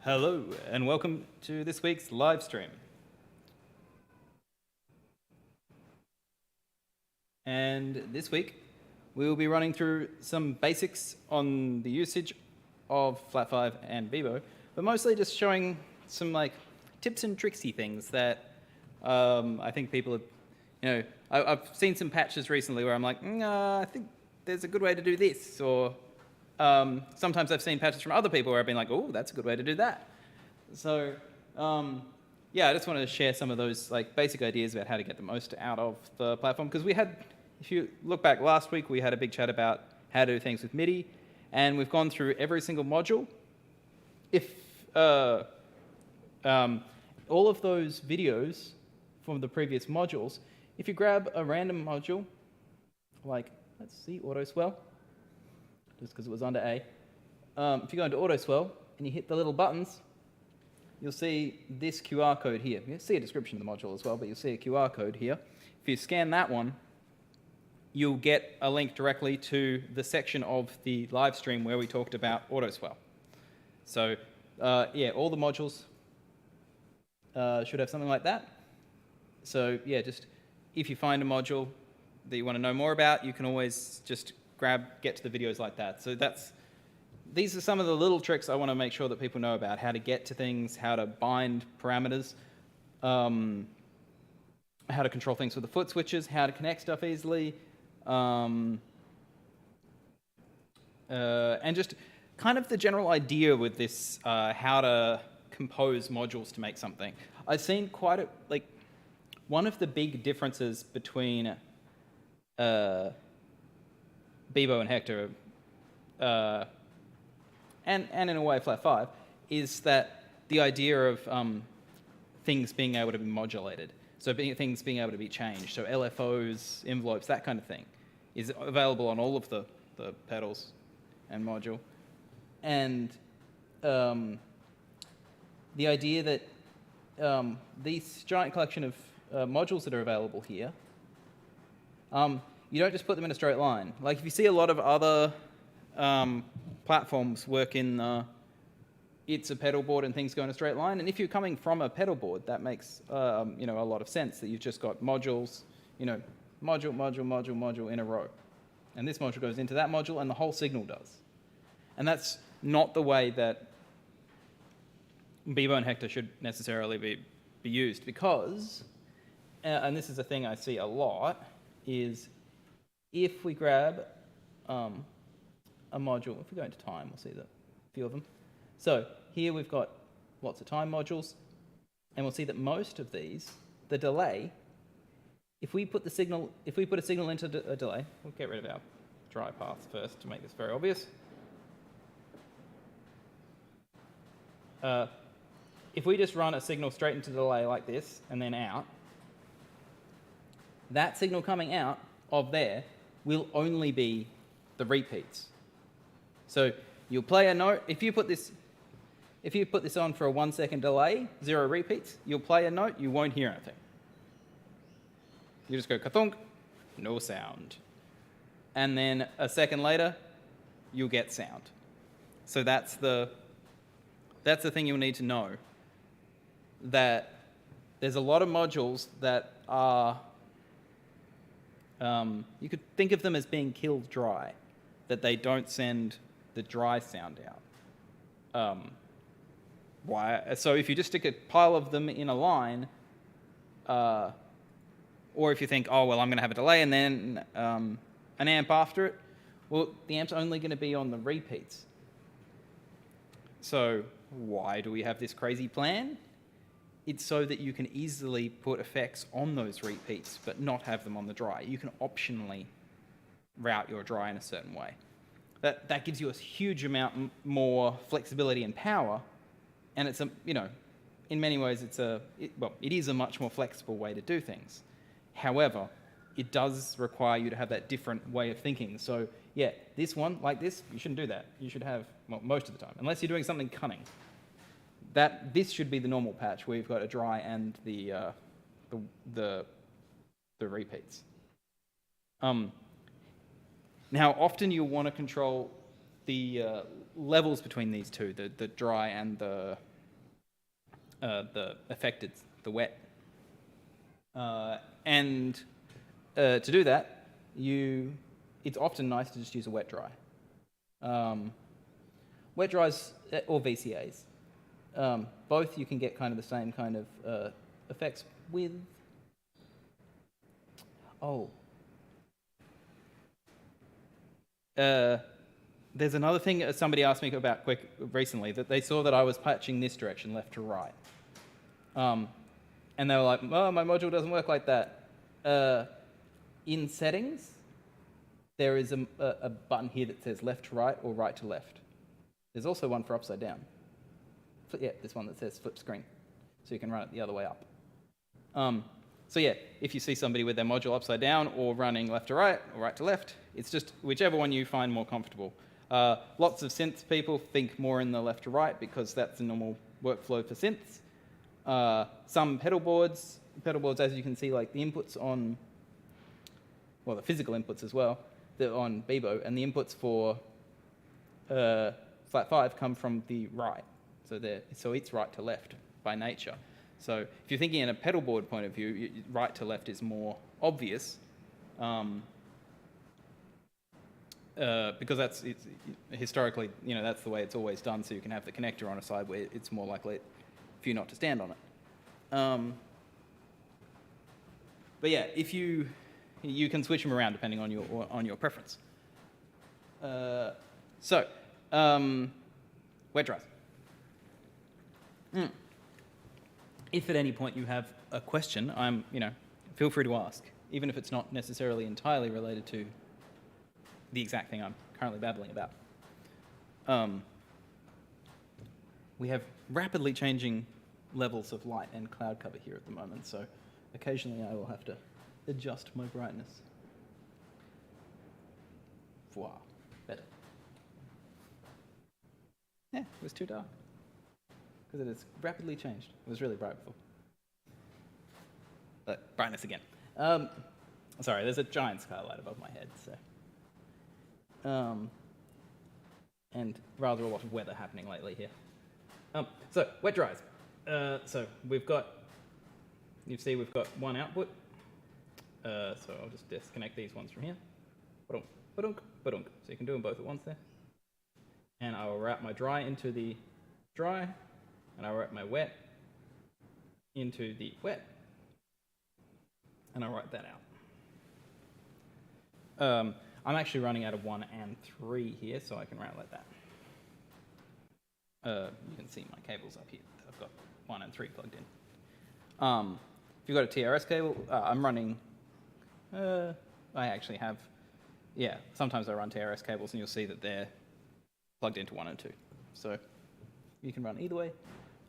Hello, and welcome to this week's live stream. And this week, we will be running through some basics on the usage of Flat 5 and Beebo, but mostly just showing some tips and tricksy things that I think people have, I've seen some patches recently where I'm like, I think there's a good way to do this, or sometimes I've seen patches from other people where I've been like, oh, that's a good way to do that. So, yeah, I just wanted to share some of those basic ideas about how to get the most out of the platform. Because we had, if you look back last week, we had a big chat about how to do things with MIDI, and we've gone through every single module. If all of those videos from the previous modules, if you grab a random module, let's see, Auto Swell, just because it was under A. If you go into Auto Swell and you hit the little buttons, you'll see this QR code here. You'll see a description of the module as well, but you'll see a QR code here. If you scan that one, you'll get a link directly to the section of the live stream where we talked about Auto Swell. So, yeah, all the modules should have something like that. So, yeah, just if you find a module that you want to know more about, you can always just get to the videos like that. So these are some of the little tricks I want to make sure that people know about: how to get to things, how to bind parameters, how to control things with the foot switches, how to connect stuff easily, and just kind of the general idea with this, how to compose modules to make something. I've seen one of the big differences between Beebo and Hector, and in a way Flat 5, is that the idea of things being able to be modulated. So things being able to be changed. So LFOs, envelopes, that kind of thing is available on all of the pedals and module. And the idea that these giant collection of modules that are available here, you don't just put them in a straight line. Like if you see a lot of other platforms work in it's a pedal board and things go in a straight line, and if you're coming from a pedal board, that makes a lot of sense, that you've just got modules, module in a row. And this module goes into that module and the whole signal does. And that's not the way that Beebo and Hector should necessarily be used, because, and this is a thing I see a lot, is if we grab a module, if we go into time, we'll see a few of them. So here we've got lots of time modules, and we'll see that most of these, the delay, if we put a signal into a delay, we'll get rid of our dry paths first to make this very obvious. If we just run a signal straight into delay like this and then out, that signal coming out of there will only be the repeats. So you'll play a note. If you put this on for a 1 second delay, 0 repeats, you'll play a note, you won't hear anything. You just go ka-thunk, no sound. And then a second later, you'll get sound. So that's the thing you'll need to know, that there's a lot of modules that are, you could think of them as being killed dry, that they don't send the dry sound out. Why? So if you just stick a pile of them in a line, or if you think, oh, well, I'm going to have a delay and then an amp after it, well, the amp's only going to be on the repeats. So why do we have this crazy plan? It's so that you can easily put effects on those repeats, but not have them on the dry. You can optionally route your dry in a certain way. That gives you a huge amount more flexibility and power, and it's in many ways it is a much more flexible way to do things. However, it does require you to have that different way of thinking. So yeah, this one, like this, you shouldn't do that. You should have, well, most of the time, unless you're doing something cunning. This should be the normal patch where you've got a dry and the repeats. Now, often you'll want to control the levels between these two, the dry and the affected the wet. And to do that, it's often nice to just use a wet dry. Wet dries or VCAs. Both you can get kind of the same kind of effects with. There's another thing somebody asked me about recently, that they saw that I was patching this direction, left to right. And they were like, oh, my module doesn't work like that. In settings, there is a button here that says left to right or right to left. There's also one for upside down. Yeah, this one that says flip screen. So you can run it the other way up. So yeah, if you see somebody with their module upside down or running left to right or right to left, it's just whichever one you find more comfortable. Lots of synth people think more in the left to right because that's the normal workflow for synths. Some pedal boards, as you can see, like the inputs on, well, the physical inputs as well, they're on Beebo, and the inputs for Flat 5 come from the right. So it's right to left by nature. So if you're thinking in a pedal board point of view, right to left is more obvious, because historically, that's the way it's always done. So you can have the connector on a side where it's more likely for you not to stand on it. But yeah, if you can switch them around depending on your preference. Wet dries. If at any point you have a question, feel free to ask, even if it's not necessarily entirely related to the exact thing I'm currently babbling about. We have rapidly changing levels of light and cloud cover here at the moment, so occasionally I will have to adjust my brightness. Wow, better. Yeah, it was too dark. Because it has rapidly changed. It was really bright before. But brightness again. Sorry, there's a giant skylight above my head, so. And rather a lot of weather happening lately here. So, wet dries. So we've got one output. So I'll just disconnect these ones from here. Ba-dunk, ba-dunk, ba-dunk. So you can do them both at once there. And I will route my dry into the dry. And I'll write my wet into the wet, and I'll write that out. I'm actually running out of 1 and 3 here, so I can write like that. You can see my cables up here. I've got 1 and 3 plugged in. If you've got a TRS cable, I'm running, I actually have, sometimes I run TRS cables, and you'll see that they're plugged into 1 and 2. So you can run either way.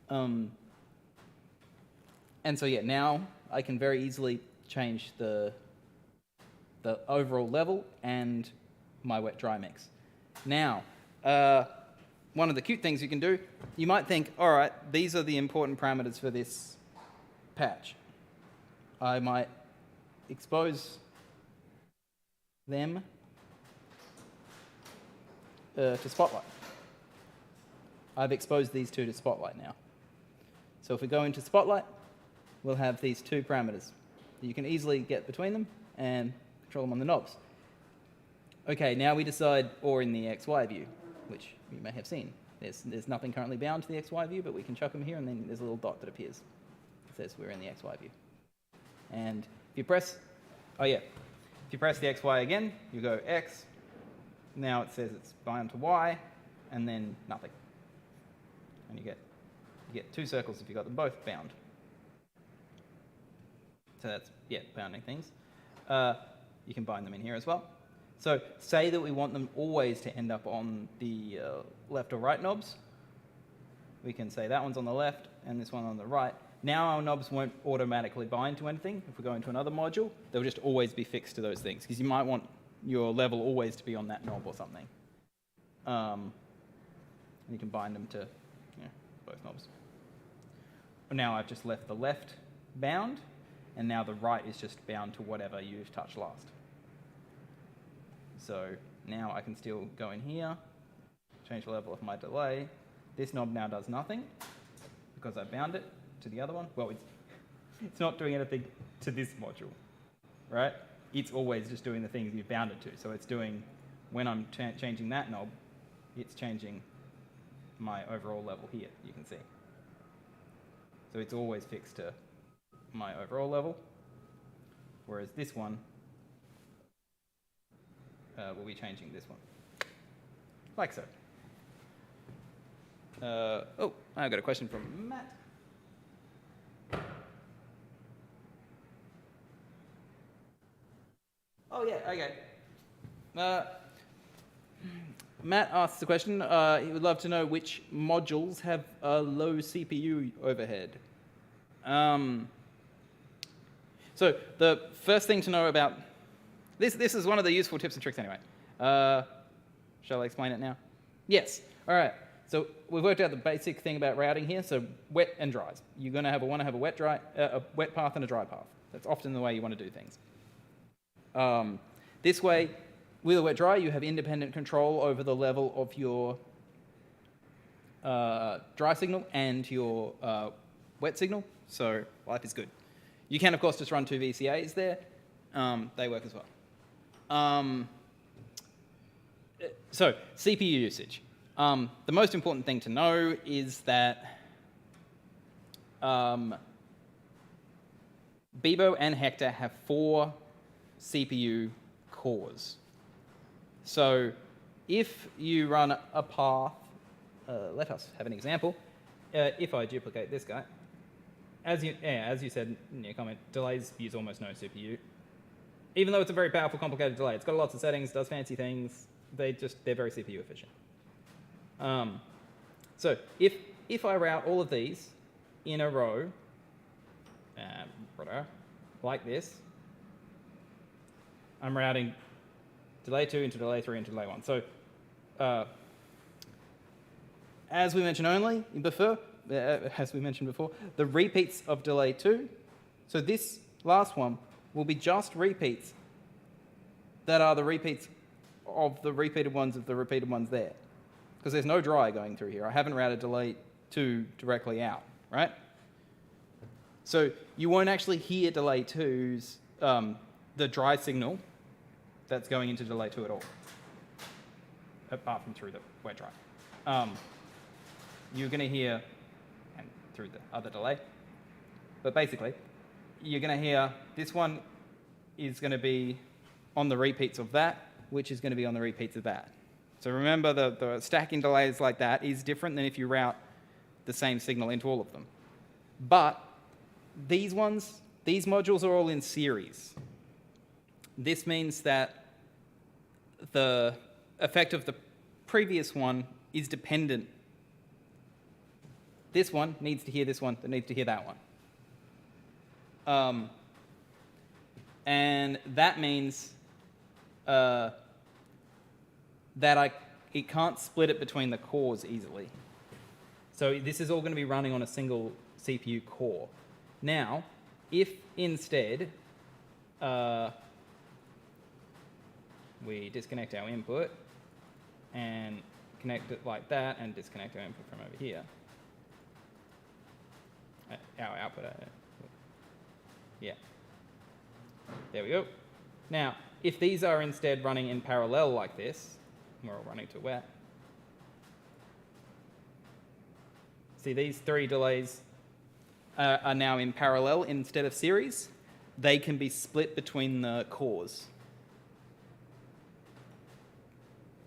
And so now I can very easily change the overall level and my wet dry mix. Now, one of the cute things you can do, you might think, all right, these are the important parameters for this patch. I might expose them to Spotlight. I've exposed these two to Spotlight now. So if we go into Spotlight, we'll have these two parameters. You can easily get between them and control them on the knobs. Okay, now we decide, or in the XY view, which you may have seen. There's nothing currently bound to the XY view, but we can chuck them here, and then there's a little dot that appears. It says we're in the XY view. And if you press, if you press the XY again, you go X. Now it says it's bound to Y, and then nothing. And you get 2 circles if you've got them both bound. So that's, bounding things. You can bind them in here as well. So say that we want them always to end up on the left or right knobs. We can say that one's on the left and this one on the right. Now our knobs won't automatically bind to anything. If we go into another module, they'll just always be fixed to those things, because you might want your level always to be on that knob or something. You can bind them to both knobs. Now I've just left the left bound, and now the right is just bound to whatever you've touched last. So now I can still go in here, change the level of my delay. This knob now does nothing because I bound it. to the other one. Well, it's not doing anything to this module, right? It's always just doing the things you've bound it to. So it's doing, when I'm changing that knob, it's changing my overall level here, you can see. So it's always fixed to my overall level, whereas this one will be changing this one, like so. Oh, I've got a question from Matt. Oh yeah, okay. Matt asks the question, he would love to know which modules have a low CPU overhead. So the first thing to know about, this is one of the useful tips and tricks anyway. Shall I explain it now? Yes, all right. So we've worked out the basic thing about routing here, so wet and dries. You're going to want to have a wet path and a dry path. That's often the way you want to do things. This way, with a wet dry, you have independent control over the level of your dry signal and your wet signal, so life is good. You can, of course, just run 2 VCAs there. They work as well. So, CPU usage. The most important thing to know is that Beebo and Hector have 4 CPU cores. So if you run a path, let us have an example. If I duplicate this guy, as you said in your comment, delays use almost no CPU. Even though it's a very powerful, complicated delay, it's got lots of settings, does fancy things, they're very CPU efficient. So if I route all of these in a row, like this, I'm routing delay 2 into delay 3 into delay 1. So as we mentioned before, the repeats of delay 2, so this last one will be just repeats that are the repeats of the repeated ones there. Because there's no dry going through here. I haven't routed delay 2 directly out, right? So you won't actually hear delay 2's, the dry signal that's going into delay 2 at all, apart from through the wet dry. You're going to hear, and through the other delay, but basically, you're going to hear this one is going to be on the repeats of that, which is going to be on the repeats of that. So remember, the stacking delays like that is different than if you route the same signal into all of them. But these modules are all in series. This means that the effect of the previous one is dependent. This one needs to hear this one, that needs to hear that one. And that means that it can't split it between the cores easily. So this is all going to be running on a single CPU core. Now, if instead we disconnect our input and connect it like that and disconnect our input from over here, our output, yeah, there we go. Now, if these are instead running in parallel like this, we're all running to wet. See, these 3 delays are now in parallel instead of series. They can be split between the cores.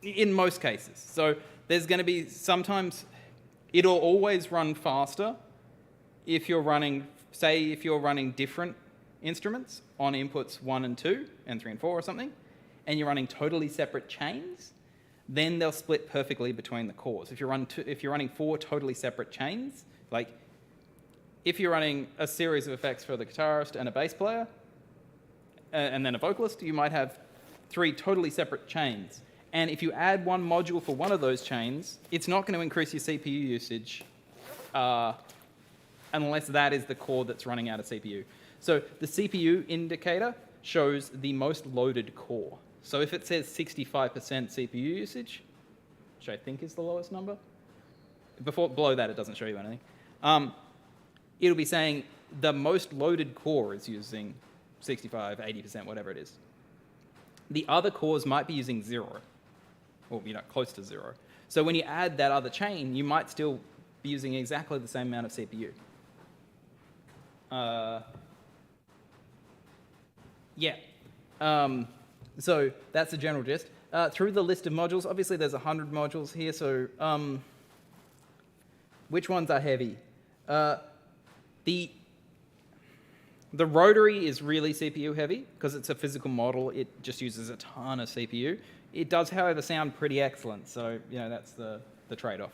In most cases. So there's going to be sometimes, it'll always run faster if you're running, say if you're running different instruments on inputs 1 and 2 and 3 and 4 or something, and you're running totally separate chains, then they'll split perfectly between the cores. If you're running 4 totally separate chains, like if you're running a series of effects for the guitarist and a bass player, and then a vocalist, you might have 3 totally separate chains. And if you add one module for one of those chains, it's not going to increase your CPU usage unless that is the core that's running out of CPU. So the CPU indicator shows the most loaded core. So if it says 65% CPU usage, which I think is the lowest number, below that it doesn't show you anything, it'll be saying the most loaded core is using 65, 80%, whatever it is. The other cores might be using 0, or close to 0. So when you add that other chain, you might still be using exactly the same amount of CPU. So that's the general gist. Through the list of modules, obviously there's 100 modules here, so which ones are heavy? The rotary is really CPU heavy because it's a physical model. It just uses a ton of CPU. It does, however, sound pretty excellent, so that's the trade-off.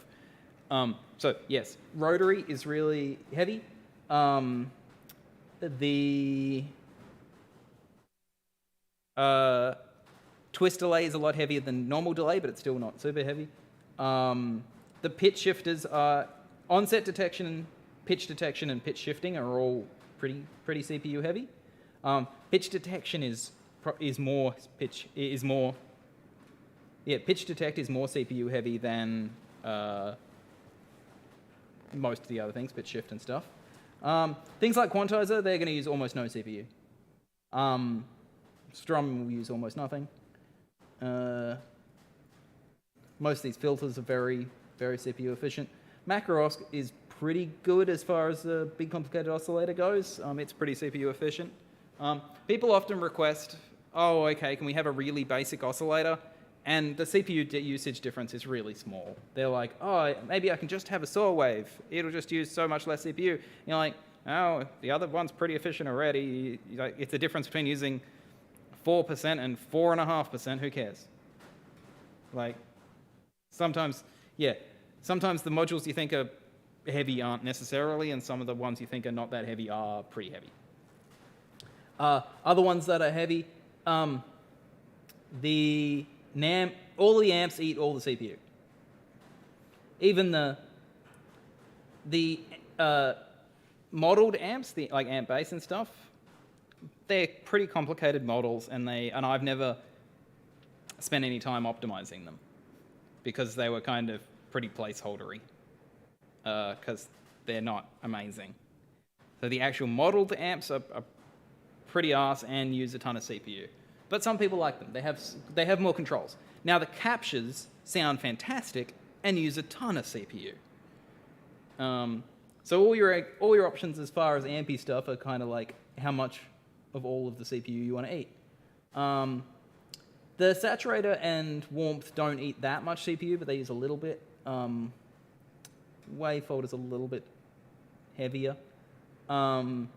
So yes, rotary is really heavy. The twist delay is a lot heavier than normal delay, but it's still not super heavy. The pitch shifters are onset detection, pitch detection, and pitch shifting are all pretty CPU heavy. Pitch detection pitch detect is more CPU heavy than most of the other things, pitch shift and stuff. Things like quantizer, they're going to use almost no CPU. Strum will use almost nothing. Most of these filters are very, very CPU efficient. Macro osc is pretty good as far as the big complicated oscillator goes. It's pretty CPU efficient. People often request, oh, okay, can we have a really basic oscillator? And the CPU usage difference is really small. They're like, oh, maybe I can just have a saw wave. It'll just use so much less CPU. And you're like, oh, the other one's pretty efficient already. It's the difference between using 4% and 4.5%. Who cares? Sometimes the modules you think are heavy aren't necessarily, and some of the ones you think are not that heavy are pretty heavy. Other ones that are heavy, all the amps eat all the CPU. Even the modeled amps, like amp base and stuff, they're pretty complicated models, and I've never spent any time optimizing them because they were kind of pretty placeholdery because they're not amazing. So the actual modeled amps are pretty arse and use a ton of CPU. But some people like them. They have more controls. Now the captures sound fantastic and use a ton of CPU. So all your options as far as ampy stuff are kind of like how much of all of the CPU you want to eat. The saturator and warmth don't eat that much CPU, but they use a little bit. Wavefold is a little bit heavier. And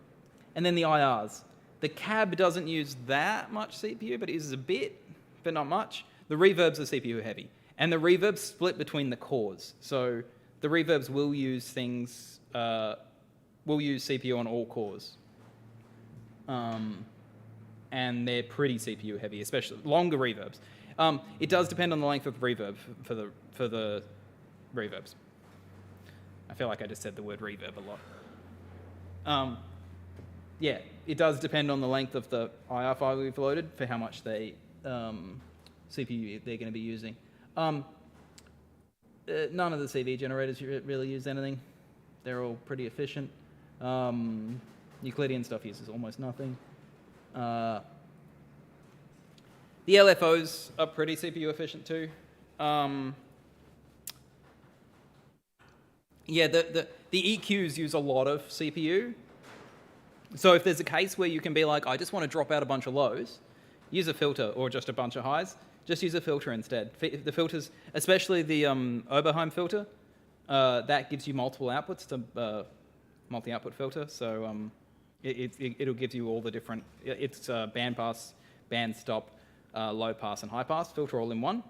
then the IRs. The cab doesn't use that much CPU, but it uses a bit, but not much. The reverbs are CPU heavy. And the reverbs split between the cores. So the reverbs will use CPU on all cores. And they're pretty CPU heavy, especially longer reverbs. It does depend on the length of the reverb for the reverbs. I feel like I just said the word reverb a lot. Yeah, it does depend on the length of the IR file we've loaded for how much CPU they're going to be using. None of the CV generators really use anything. They're all pretty efficient. Euclidean stuff uses almost nothing. The LFOs are pretty CPU efficient too. Yeah, the EQs use a lot of CPU. So if there's a case where you can be like, I just want to drop out a bunch of lows, use a filter, or just a bunch of highs. Just use a filter instead. The filters, especially the Oberheim filter, that gives you multiple outputs. It's a multi-output filter, so it'll give you all the different. It's band pass, band stop, low pass, and high pass filter all in one.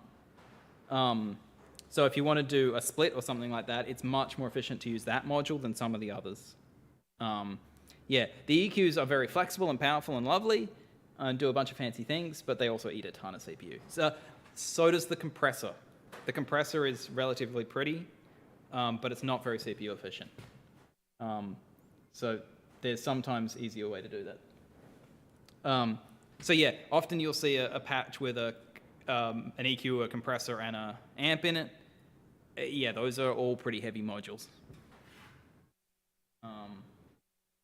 So if you want to do a split or something like that, it's much more efficient to use that module than some of the others. Yeah, the EQs are very flexible and powerful and lovely and do a bunch of fancy things, but they also eat a ton of CPU. So does the compressor. The compressor is relatively pretty, but it's not very CPU efficient. So there's sometimes easier way to do that. So yeah, often you'll see a patch with an EQ, a compressor, and an amp in it. Yeah, those are all pretty heavy modules.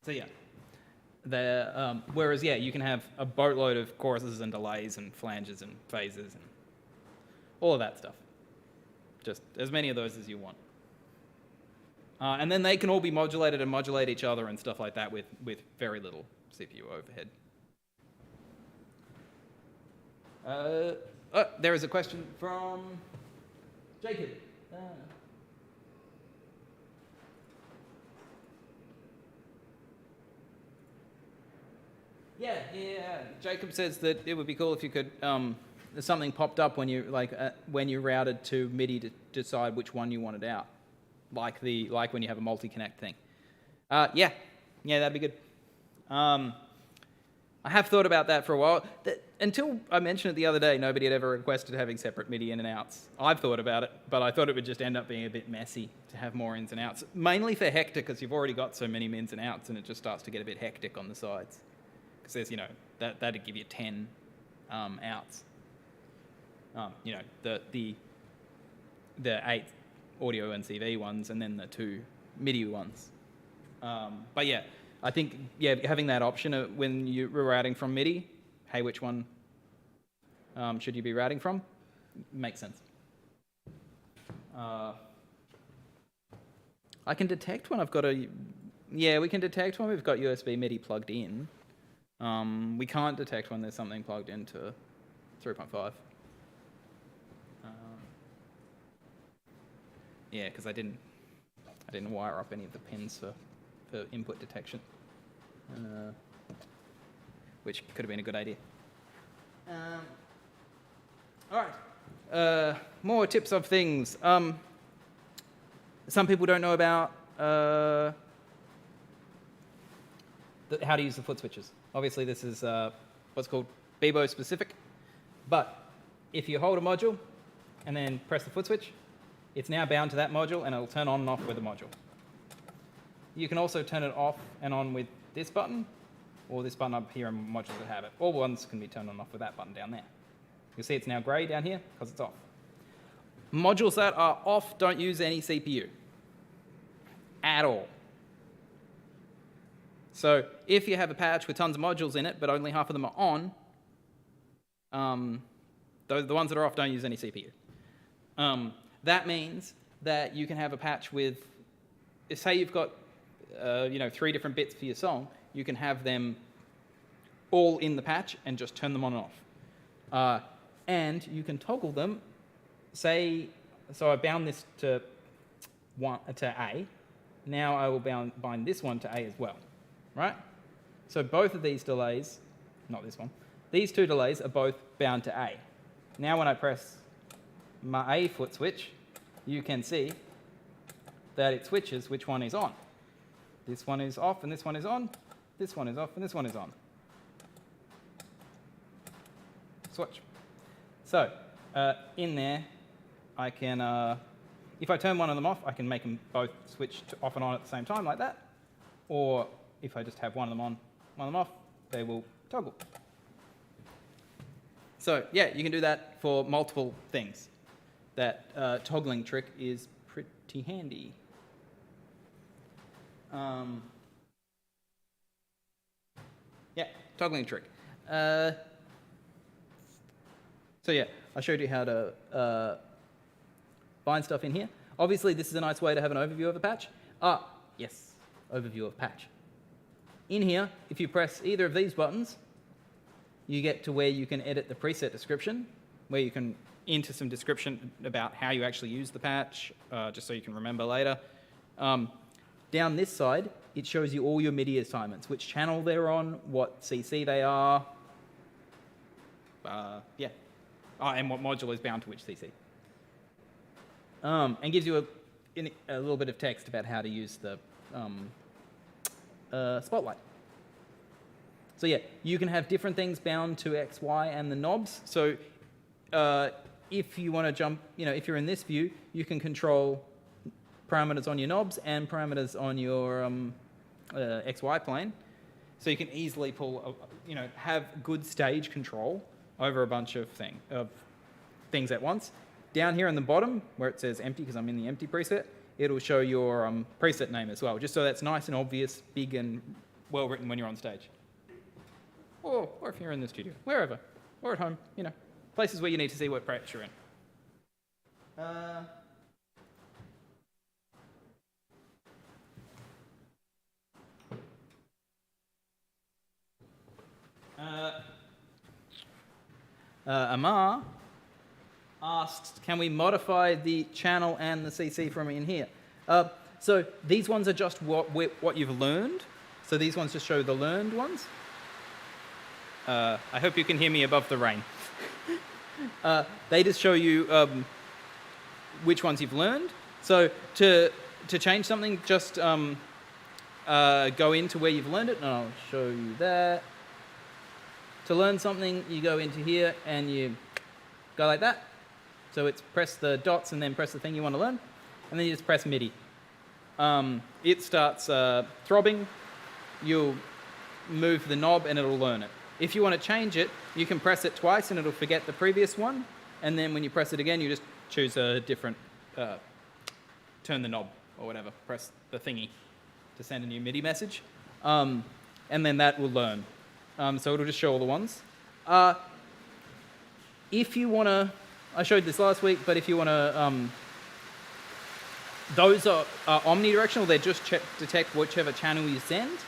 So yeah, whereas yeah, you can have a boatload of choruses and delays and flanges and phases and all of that stuff. Just as many of those as you want. And then they can all be modulated and modulate each other and stuff like that with very little CPU overhead. There is a question from Jacob. Yeah. Jacob says that it would be cool if you could. Something popped up when you when you routed to MIDI to decide which one you wanted out, like when you have a multi-connect thing. Yeah, that'd be good. I have thought about that for a while. Until I mentioned it the other day, nobody had ever requested having separate MIDI in and outs. I've thought about it, but I thought it would just end up being a bit messy to have more ins and outs. Mainly for Hector, because you've already got so many ins and outs, and it just starts to get a bit hectic on the sides. Because there's, that'd give you 10 outs. The 8 audio and CV ones, and then the 2 MIDI ones. But yeah, I think having that option when you're routing from MIDI, hey, which one should you be routing from? Makes sense. I can detect when I've got we can detect when we've got USB MIDI plugged in. We can't detect when there's something plugged into 3.5. Yeah, because I didn't wire up any of the pins for input detection, which could have been a good idea. All right, more tips of things. Some people don't know about how to use the foot switches. Obviously, this is what's called Beebo specific, but if you hold a module and then press the foot switch, it's now bound to that module and it'll turn on and off with the module. You can also turn it off and on with this button, or this button up here in modules that have it. All ones can be turned on and off with that button down there. You'll see it's now grey down here because it's off. Modules that are off don't use any CPU at all. So if you have a patch with tons of modules in it, but only half of them are on, the ones that are off don't use any CPU. That means that you can have a patch with, say you've got 3 different bits for your song, you can have them all in the patch and just turn them on and off. And you can toggle them, so I bound this to A, now I will bind this one to A as well, right? So both of these delays, not this one, these 2 delays are both bound to A. Now when I press my A foot switch, you can see that it switches which one is on. This one is off and this one is on. This one is off and this one is on. Switch. So in there, I can, if I turn one of them off, I can make them both switch to off and on at the same time like that. Or if I just have one of them on, one of them off, they will toggle. So yeah, you can do that for multiple things. That toggling trick is pretty handy. Yeah, toggling trick. So yeah, I showed you how to bind stuff in here. Obviously, this is a nice way to have an overview of a patch. Yes, overview of patch. In here, if you press either of these buttons, you get to where you can edit the preset description, where you can enter some description about how you actually use the patch, just so you can remember later. Down this side, it shows you all your MIDI assignments, which channel they're on, what CC they are, and what module is bound to which CC. And gives you a little bit of text about how to use the Spotlight. So yeah, you can have different things bound to X, Y, and the knobs. So if you want to jump, if you're in this view, you can control parameters on your knobs and parameters on your XY plane. So you can easily pull, have good stage control over a bunch of things at once. Down here in the bottom, where it says empty, because I'm in the empty preset, it'll show your preset name as well, just so that's nice and obvious, big and well written when you're on stage. Or if you're in the studio, wherever, or at home, you know, places where you need to see what practice you're in. Amar asked, can we modify the channel and the CC from in here? So these ones are just what you've learned. So these ones just show the learned ones. I hope you can hear me above the rain. They just show you which ones you've learned. So to change something, just go into where you've learned it, and I'll show you that. To learn something, you go into here and you go like that. So it's press the dots and then press the thing you want to learn, and then you just press MIDI. It starts throbbing. You'll move the knob and it'll learn it. If you want to change it, you can press it twice and it'll forget the previous one, and then when you press it again, you just choose a different, turn the knob or whatever, press the thingy to send a new MIDI message, and then that will learn. So it'll just show all the ones. If you want to, I showed this last week, but if you want to, those are omnidirectional. They just detect whichever channel you send.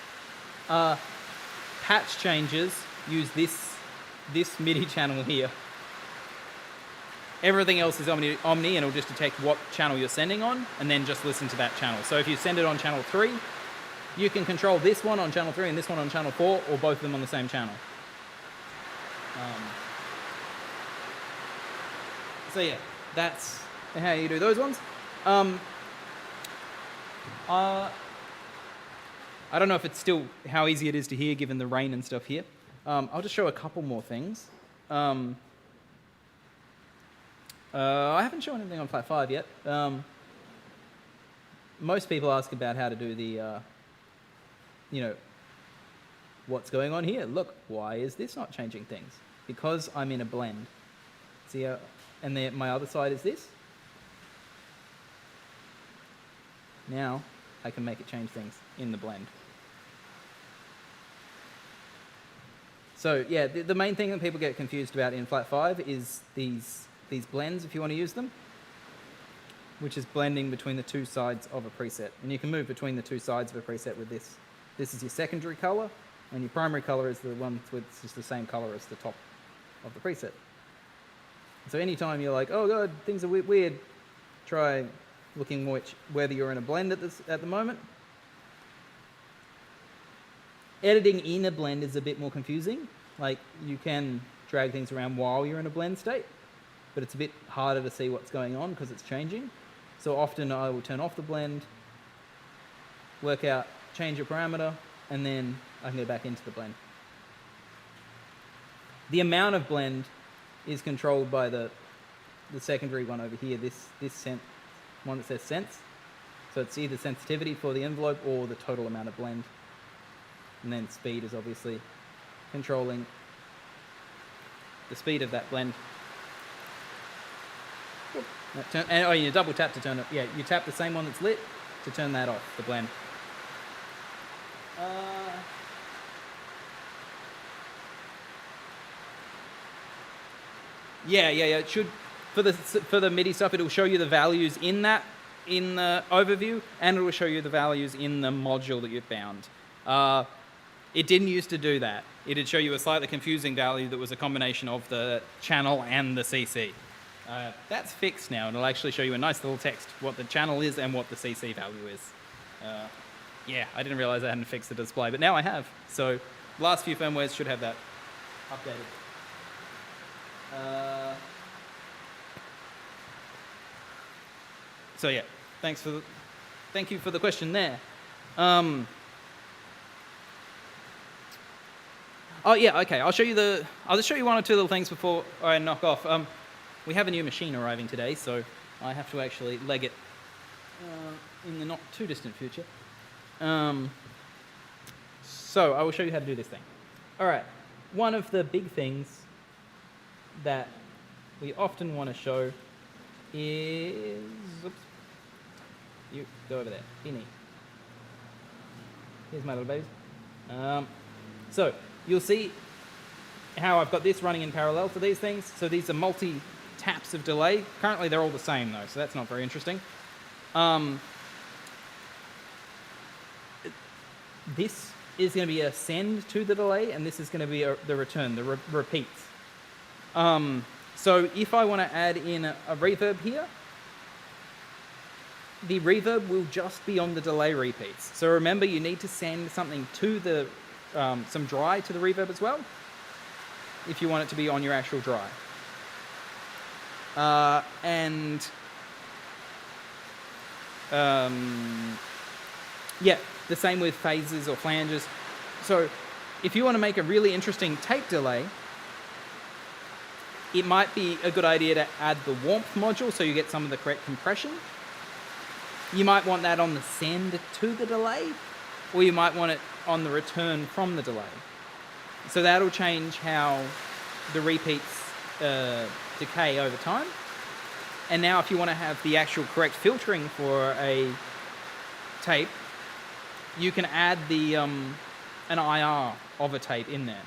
Patch changes use this MIDI channel here. Everything else is omni, and it'll just detect what channel you're sending on, and then just listen to that channel. So if you send it on channel 3, you can control this one on channel 3 and this one on channel 4, or both of them on the same channel. So yeah, that's how you do those ones. I don't know if it's still how easy it is to hear given the rain and stuff here. I'll just show a couple more things. I haven't shown anything on Flat 5 yet. Most people ask about how to do the, what's going on here? Look, why is this not changing things? Because I'm in a blend. See, and then my other side is this. Now I can make it change things in the blend. So yeah, the main thing that people get confused about in Flat 5 is these blends, if you want to use them, which is blending between the two sides of a preset. And you can move between the two sides of a preset with this. This is your secondary color, and your primary color is the one with just the same color as the top of the preset. So anytime you're like, oh god, things are weird, try looking whether you're in a blend at the moment. Editing in a blend is a bit more confusing. Like, you can drag things around while you're in a blend state, but it's a bit harder to see what's going on because it's changing. So often I will turn off the blend, work out, change a parameter, and then I can go back into the blend. The amount of blend is controlled by the secondary one over here, this one that says sense. So it's either sensitivity for the envelope or the total amount of blend. And then speed is obviously controlling the speed of that blend. And you double tap to turn it. Yeah, you tap the same one that's lit to turn that off, the blend. Yeah. It should, for the MIDI stuff, it'll show you the values in the overview, and it will show you the values in the module that you've bound. It didn't used to do that. It'd show you a slightly confusing value that was a combination of the channel and the CC. That's fixed now, and it'll actually show you a nice little text, what the channel is and what the CC value is. Yeah, I didn't realize I hadn't fixed the display, but now I have. So the last few firmwares should have that updated. So yeah, thank you for the question there. Oh yeah, okay. I'll just show you one or two little things before I knock off. We have a new machine arriving today, so I have to actually leg it in the not too distant future. So I will show you how to do this thing. All right. One of the big things that we often want to show is, oops, you go over there, Beanie. Here's my little babies. So you'll see how I've got this running in parallel for these things. So these are multi-taps of delay. Currently they're all the same though, so that's not very interesting. This is going to be a send to the delay, and this is going to be the return, the repeats. So if I want to add in a reverb here, the reverb will just be on the delay repeats. So remember, you need to send something to the, some dry to the reverb as well, if you want it to be on your actual dry. Yeah, the same with phases or flanges. So if you want to make a really interesting tape delay, it might be a good idea to add the warmth module so you get some of the correct compression. You might want that on the send to the delay, or you might want it on the return from the delay. So that'll change how the repeats decay over time. And now if you want to have the actual correct filtering for a tape, you can add the an IR of a tape in there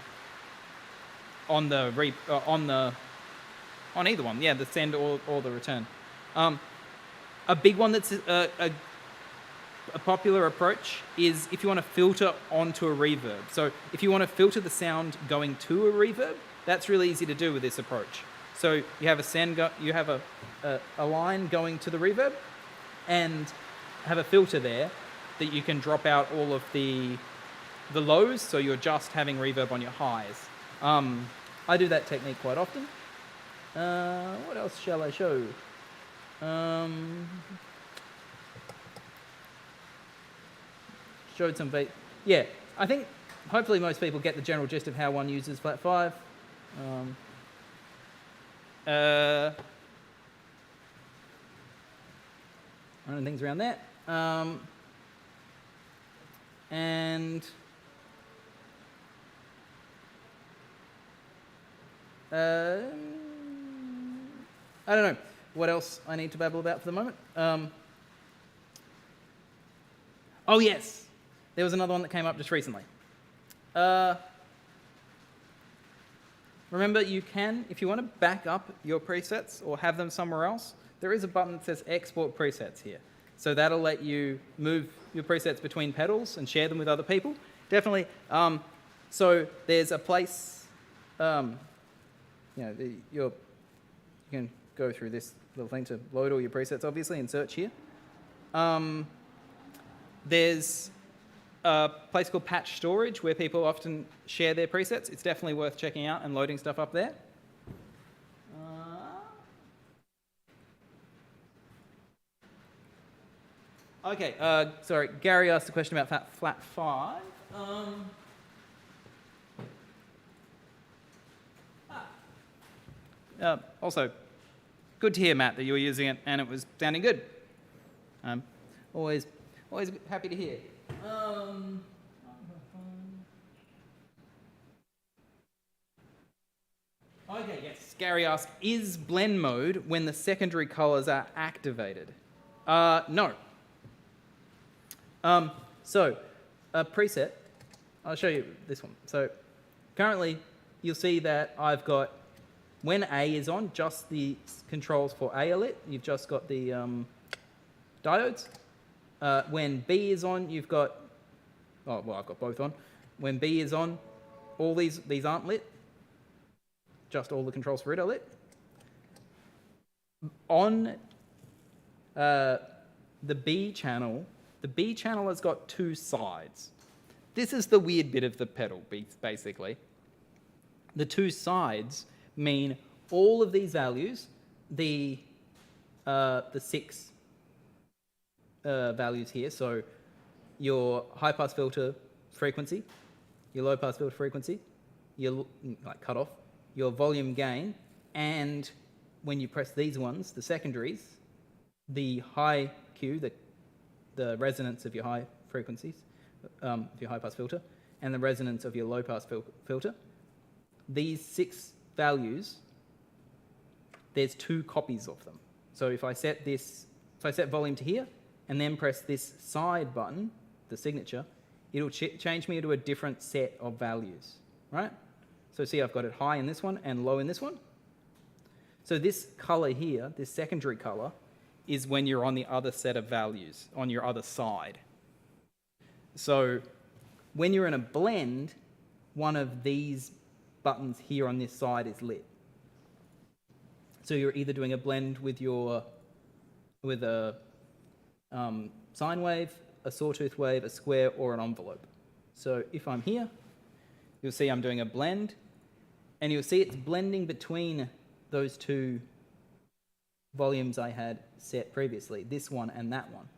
on the on either one, yeah, the send or the return. A big one that's a popular approach is if you want to filter onto a reverb. So if you want to filter the sound going to a reverb, that's really easy to do with this approach. So you have you have a line going to the reverb, and have a filter there that you can drop out all of the lows, so you're just having reverb on your highs. I do that technique quite often. What else shall I show? Showed some yeah, I think hopefully most people get the general gist of how one uses Flat 5. Running things around that. And I don't know what else I need to babble about for the moment. Oh yes, there was another one that came up just recently. Remember, you can, if you want to back up your presets or have them somewhere else, there is a button that says Export Presets here. So that'll let you move your presets between pedals and share them with other people. Definitely. So there's a place, you can go through this little thing to load all your presets, obviously, and search here. There's a place called Patch Storage where people often share their presets. It's definitely worth checking out and loading stuff up there. Okay, sorry, Gary asked a question about Flat 5. Also, good to hear, Matt, that you were using it and it was sounding good. Always happy to hear. Okay, yes. Gary asked, is blend mode when the secondary colors are activated? No. So, a preset, I'll show you this one. So, currently, you'll see that I've got, when A is on, just the controls for A are lit. You've just got the diodes. When B is on, you've got, oh, well, I've got both on. When B is on, all these aren't lit. Just all the controls for it are lit. On the B channel has got two sides. This is the weird bit of the pedal, basically. The two sides mean all of these values, the 6 values here, so your high-pass filter frequency, your low-pass filter frequency, your cutoff, your volume gain, and when you press these ones, the secondaries, the high Q, the resonance of your high frequencies, of your high-pass filter, and the resonance of your low-pass filter. These 6 values, there's 2 copies of them. So if I set volume to here, and then press this side button, the signature, it'll change me to a different set of values, right? So see, I've got it high in this one and low in this one. So this color here, this secondary color, is when you're on the other set of values, on your other side. So when you're in a blend, one of these buttons here on this side is lit. So you're either doing a blend with a sine wave, a sawtooth wave, a square, or an envelope. So if I'm here, you'll see I'm doing a blend, and you'll see it's blending between those two volumes I had set previously, this one and that one.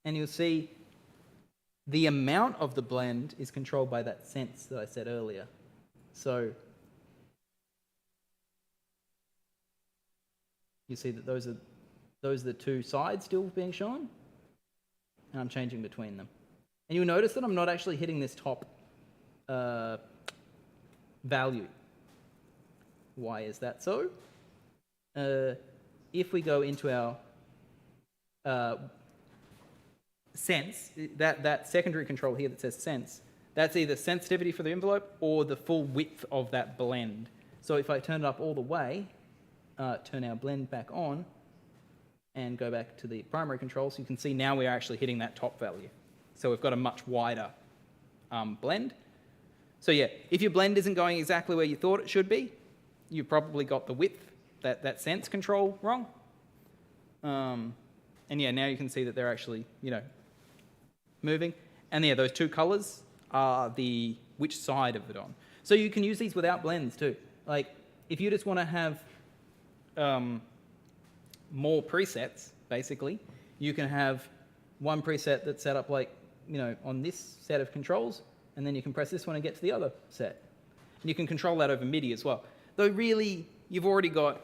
And you'll see the amount of the blend is controlled by that sense that I said earlier. So you see that those are the two sides still being shown, and I'm changing between them. And you'll notice that I'm not actually hitting this top value. Why is that so? If we go into our sense, that secondary control here that says sense, that's either sensitivity for the envelope or the full width of that blend. So if I turn it up all the way, turn our blend back on, and go back to the primary control, so you can see now we are actually hitting that top value. So we've got a much wider blend. So yeah, if your blend isn't going exactly where you thought it should be, you probably got the width, that sense control wrong. And yeah, now you can see that they're actually, moving. And yeah, those two colors are which side of it on. So you can use these without blends too. Like, if you just want to have more presets, basically, you can have one preset that's set up like, on this set of controls, and then you can press this one and get to the other set. And you can control that over MIDI as well. Though really, you've already got,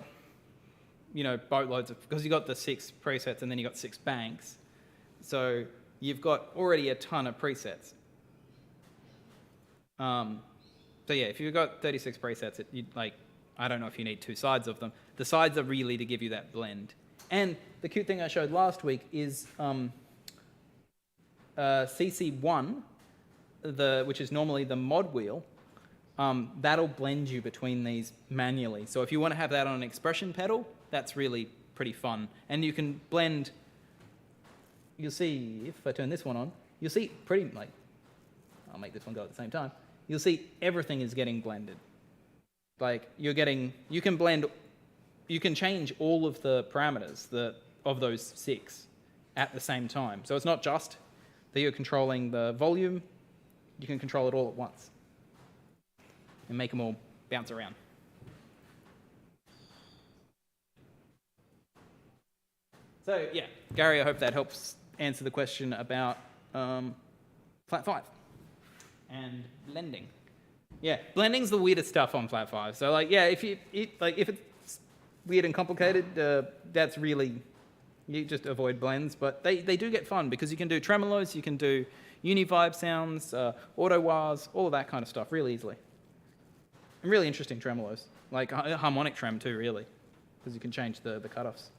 boatloads of, because you've got the 6 presets and then you've got 6 banks. So you've got already a ton of presets. So yeah, if you've got 36 presets, I don't know if you need 2 sides of them. The sides are really to give you that blend. And the cute thing I showed last week is CC1, which is normally the mod wheel, that'll blend you between these manually. So if you want to have that on an expression pedal, that's really pretty fun. And you can blend, you'll see, if I turn this one on, you'll see I'll make this one go at the same time. You'll see everything is getting blended. Like, you can blend, you can change all of the parameters of those 6 at the same time. So it's not just that you're controlling the volume, you can control it all at once and make them all bounce around. So yeah, Gary, I hope that helps answer the question about Flat 5 and blending. Yeah, blending's the weirdest stuff on Flat 5. So if it's weird and complicated, that's really, you just avoid blends. But they do get fun because you can do tremolos, you can do uni-vibe sounds, auto wahs, all of that kind of stuff really easily. And really interesting tremolos, like harmonic trem too, really, because you can change the cutoffs.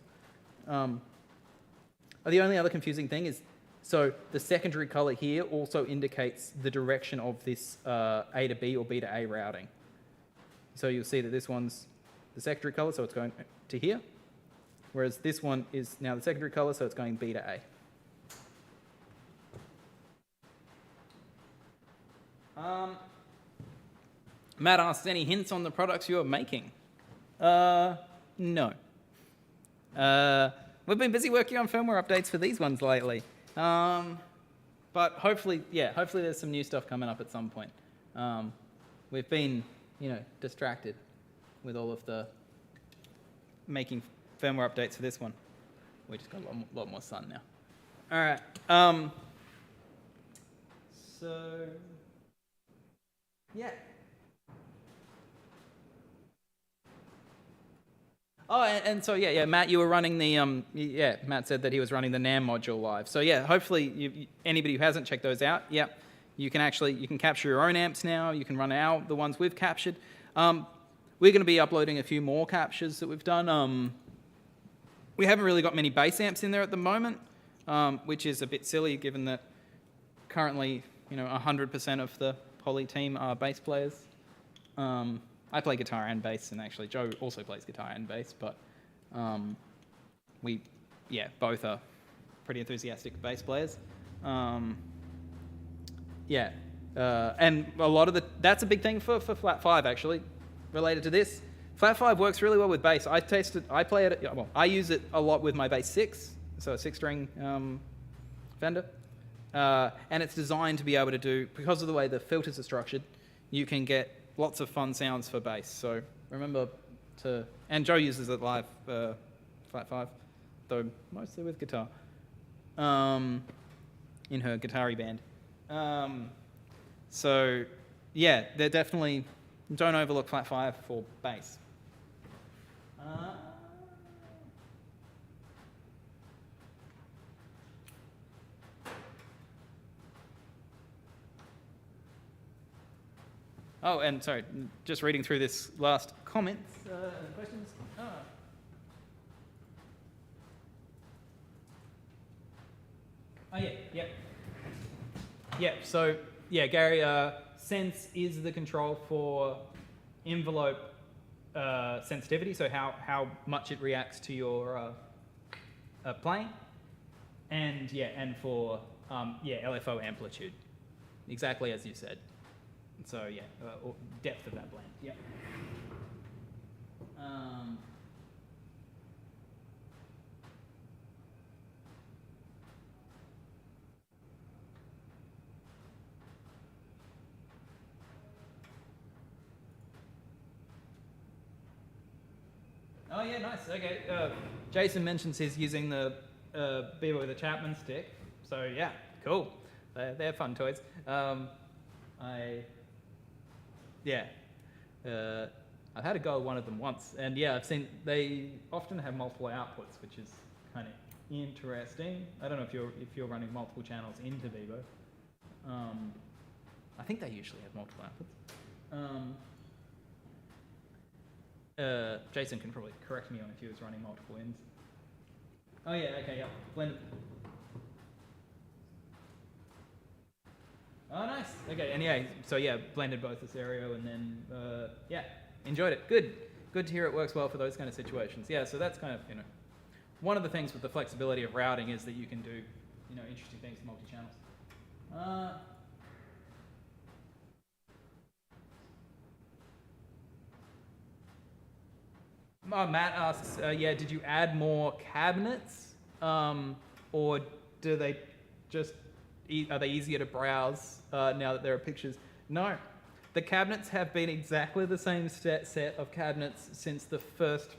The only other confusing thing is, so the secondary color here also indicates the direction of this A to B or B to A routing. So you'll see that this one's the secondary color, so it's going to here, whereas this one is now the secondary color, so it's going B to A. Matt asks, any hints on the products you're making? No. We've been busy working on firmware updates for these ones lately. But hopefully there's some new stuff coming up at some point. We've been, distracted with all of the making firmware updates for this one. We just got a lot more sun now. All right. So, yeah. Oh, and so yeah, Matt, you were running the Matt said that he was running the NAMM module live. So yeah, hopefully anybody who hasn't checked those out, you can capture your own amps now. You can run the ones we've captured. We're going to be uploading a few more captures that we've done. We haven't really got many bass amps in there at the moment, which is a bit silly given that currently 100% of the Poly team are bass players. I play guitar and bass, and actually Joe also plays guitar and bass, but we, both are pretty enthusiastic bass players. And a lot of that's a big thing for Flat 5 actually, related to this. Flat 5 works really well with bass. I use it a lot with my bass 6, so a 6-string Fender. And it's designed to be able to do, because of the way the filters are structured, you can get lots of fun sounds for bass. So remember and Joe uses it live, Flat 5, though mostly with guitar, in her guitar-y band. So yeah, they're definitely, don't overlook Flat 5 for bass. Oh, and sorry, just reading through this last comment. Questions? Oh, yeah. So, yeah, Gary, sense is the control for envelope sensitivity, so how much it reacts to your playing. And, for, LFO amplitude, exactly as you said. So depth of that blend. Yeah. Oh yeah, nice. Okay. Jason mentions he's using the Beebo with a Chapman stick. So yeah, cool. They're fun toys. I've had a go at one of them once, and I've seen they often have multiple outputs, which is kind of interesting. I don't know if you're running multiple channels into Beebo. I think they usually have multiple outputs. Jason can probably correct me on if he was running multiple ins. Oh yeah, okay, yeah, blended. Oh, nice. Okay, and so blended both the stereo and then, enjoyed it. Good to hear it works well for those kind of situations. Yeah, so that's kind of, one of the things with the flexibility of routing is that you can do, interesting things to multi-channels. Matt asks, did you add more cabinets? Or do they just, are they easier to browse now that there are pictures? No. The cabinets have been exactly the same set of cabinets since the first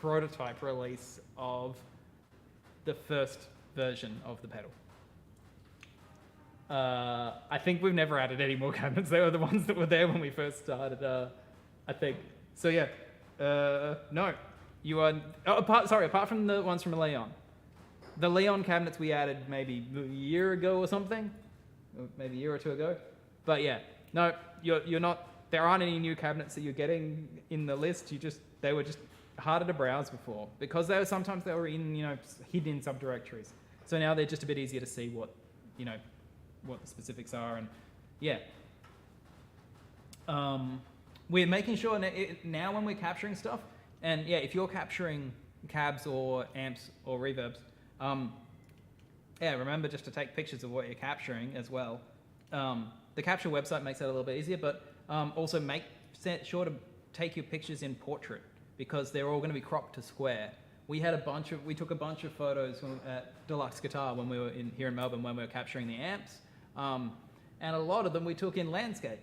prototype release of the first version of the pedal. I think we've never added any more cabinets. They were the ones that were there when we first started, I think. So no. You are, apart from the ones from Leon. The Leon cabinets we added maybe a year ago or something, or maybe a year or two ago. But no, you're not. There aren't any new cabinets that you're getting in the list. They were just harder to browse before because sometimes they were in hidden in subdirectories. So now they're just a bit easier to see what what the specifics are, and we're making sure now when we're capturing stuff, and if you're capturing cabs or amps or reverbs. Remember just to take pictures of what you're capturing as well. The capture website makes that a little bit easier, but also make sure to take your pictures in portrait because they're all going to be cropped to square. We took a bunch of photos at Deluxe Guitar when we were here in Melbourne when we were capturing the amps, and a lot of them we took in landscape,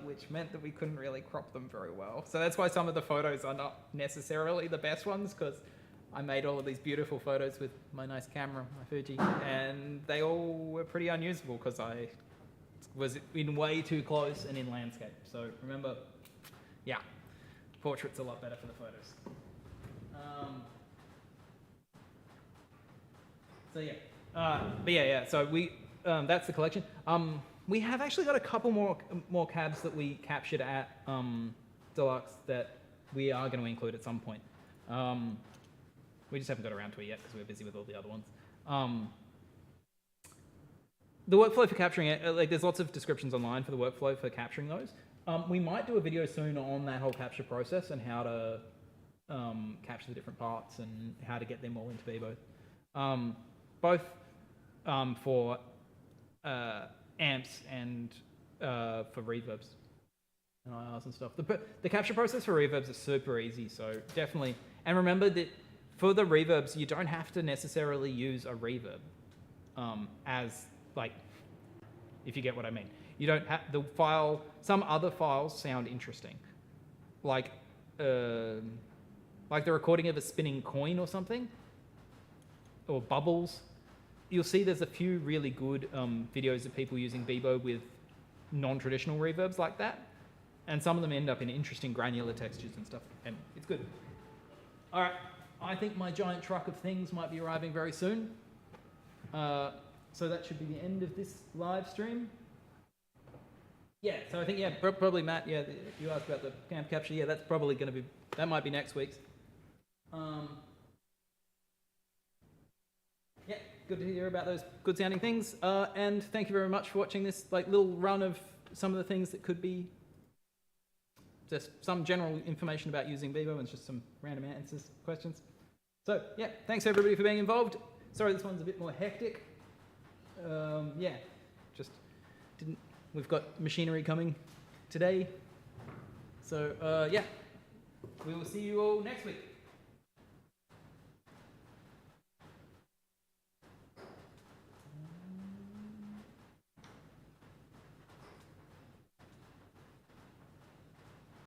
which meant that we couldn't really crop them very well. So that's why some of the photos are not necessarily the best ones because I made all of these beautiful photos with my nice camera, my Fuji, and they all were pretty unusable because I was in way too close and in landscape. So remember, portrait's a lot better for the photos. So we that's the collection. We have actually got a couple more cabs that we captured at Deluxe that we are going to include at some point. We just haven't got around to it yet because we're busy with all the other ones. the workflow for capturing it, like there's lots of descriptions online for the workflow for capturing those. We might do a video soon on that whole capture process and how to capture the different parts and how to get them all into Beebo. Both for amps and for reverbs and IRs and stuff. The capture process for reverbs is super easy, so definitely. And remember that for the reverbs, you don't have to necessarily use a reverb as like, if you get what I mean. You don't have the file. Some other files sound interesting, like the recording of a spinning coin or something, or bubbles. You'll see there's a few really good videos of people using Beebo with non-traditional reverbs like that, and some of them end up in interesting granular textures and stuff, and it's good. All right, I think my giant truck of things might be arriving very soon. So that should be the end of this live stream. Yeah, so I think, yeah, probably Matt, yeah, you asked about the camp capture. Yeah, that's probably going to be, that might be next week's. Yeah, good to hear about those good sounding things. And thank you very much for watching this like little run of some of the things that could be just some general information about using Beebo and just some random answers, questions. So yeah, thanks everybody for being involved. Sorry, this one's a bit more hectic. Yeah, just didn't. We've got machinery coming today. So yeah, we will see you all next week.